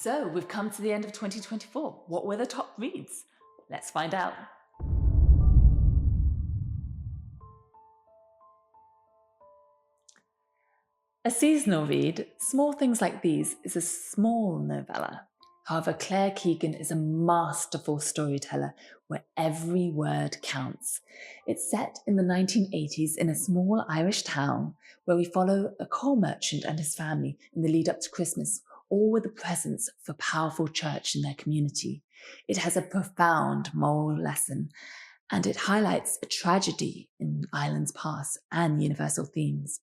So we've come to the end of 2024. What were the top reads? Let's find out. A seasonal read, Small Things Like These, is a small novella. However, Claire Keegan is a masterful storyteller where every word counts. It's set in the 1980s in a small Irish town where we follow a coal merchant and his family in the lead up to Christmas, all with the presence of a powerful church in their community. It has a profound moral lesson, and it highlights a tragedy in Ireland's past and universal themes.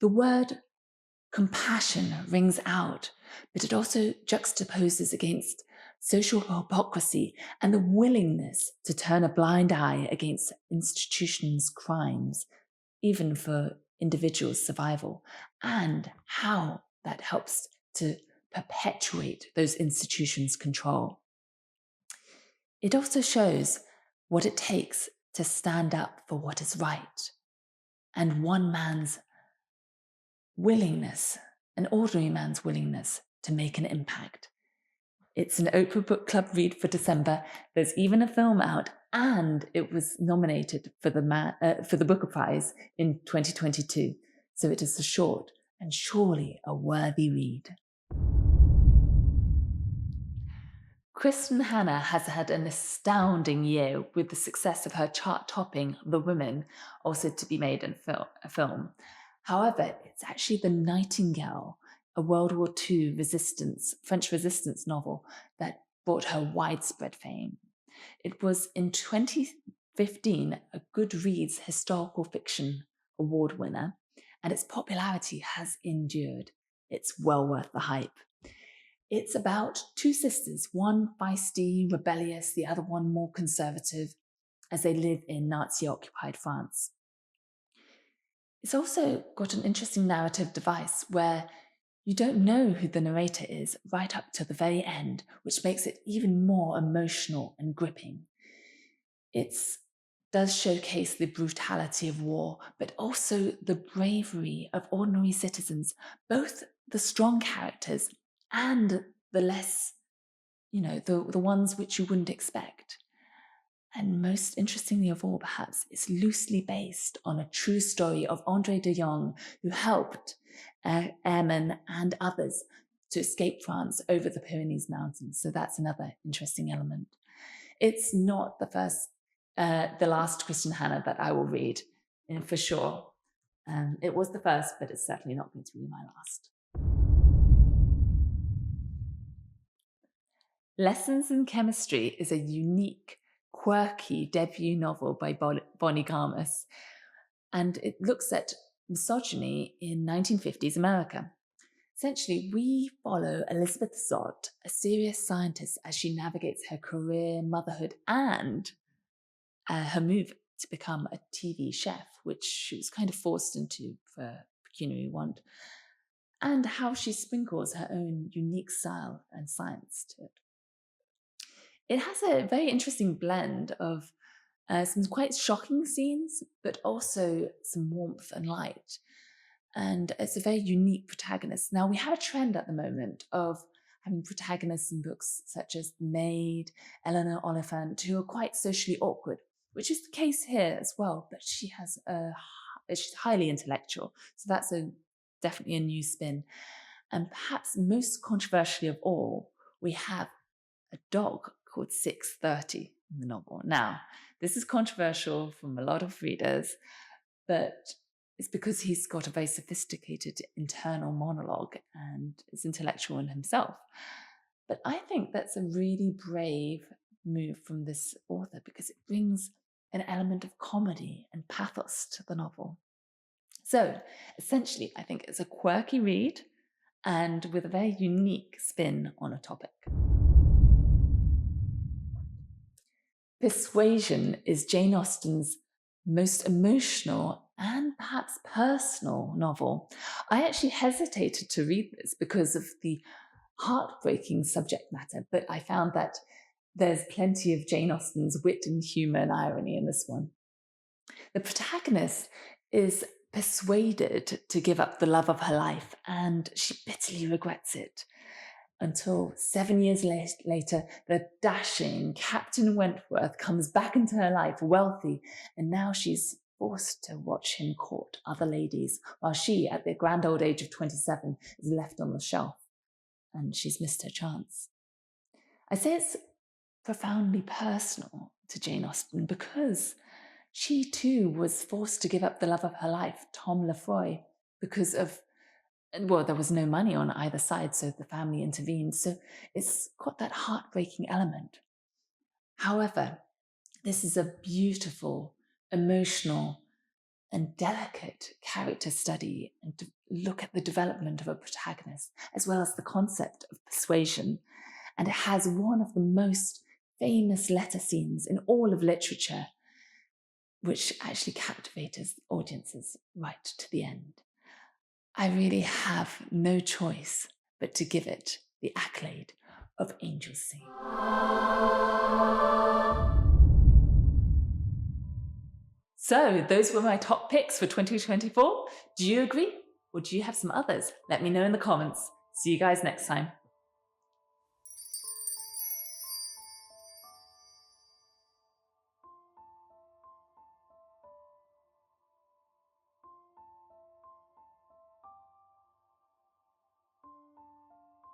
The word compassion rings out, but it also juxtaposes against social hypocrisy and the willingness to turn a blind eye against institutions' crimes, even for individuals' survival, and how that helps to perpetuate those institutions' control. It also shows what it takes to stand up for what is right, and one man's willingness, an ordinary man's willingness to make an impact. It's an Oprah Book Club read for December. There's even a film out, and it was nominated for the Booker Prize in 2022. So it is a short and surely a worthy read. Kristin Hannah has had an astounding year with the success of her chart-topping The Women, also to be made in a film. However, it's actually the Nightingale, a World War II French resistance novel that brought her widespread fame. It was in 2015 a Goodreads Historical Fiction Award winner, and its popularity has endured. It's well worth the hype. It's about two sisters, one feisty, rebellious, the other one more conservative, as they live in Nazi-occupied France. It's also got an interesting narrative device where you don't know who the narrator is right up to the very end, which makes it even more emotional and gripping. It does showcase the brutality of war, but also the bravery of ordinary citizens, both the strong characters and the less, the ones which you wouldn't expect. And most interestingly of all, perhaps, it's loosely based on a true story of André de Jong, who helped airmen and others to escape France over the Pyrenees Mountains. So that's another interesting element. It's not the last Kristin Hannah that I will read, for sure. It was the first, but it's certainly not going to be my last. Lessons in Chemistry is a unique, quirky debut novel by Bonnie Garmus, and it looks at misogyny in 1950s America. Essentially, we follow Elizabeth Zott, a serious scientist, as she navigates her career, motherhood, and her move to become a TV chef, which she was kind of forced into for pecuniary want, and how she sprinkles her own unique style and science to it. It has a very interesting blend of some quite shocking scenes, but also some warmth and light. And it's a very unique protagonist. Now, we have a trend at the moment of having protagonists in books such as The Maid, Eleanor Oliphant, who are quite socially awkward, which is the case here as well, but she's highly intellectual. So that's definitely a new spin. And perhaps most controversially of all, we have a dog called 630 in the novel. Now, this is controversial from a lot of readers, but it's because he's got a very sophisticated internal monologue and is intellectual in himself. But I think that's a really brave move from this author because it brings an element of comedy and pathos to the novel. So essentially, I think it's a quirky read and with a very unique spin on a topic. Persuasion is Jane Austen's most emotional and perhaps personal novel. I actually hesitated to read this because of the heartbreaking subject matter, but I found that there's plenty of Jane Austen's wit and humour and irony in this one. The protagonist is persuaded to give up the love of her life, and she bitterly regrets it. until 7 years later, the dashing Captain Wentworth comes back into her life, wealthy, and now she's forced to watch him court other ladies, while she, at the grand old age of 27, is left on the shelf, and she's missed her chance. I say it's profoundly personal to Jane Austen because she too was forced to give up the love of her life, Tom Lefroy, because of, well, there was no money on either side, so the family intervened. So it's got that heartbreaking element. However, this is a beautiful, emotional, and delicate character study and to look at the development of a protagonist, as well as the concept of persuasion. And it has one of the most famous letter scenes in all of literature, which actually captivated audiences right to the end. I really have no choice but to give it the accolade of Angels Sing. So those were my top picks for 2024. Do you agree? Or do you have some others? Let me know in the comments. See you guys next time.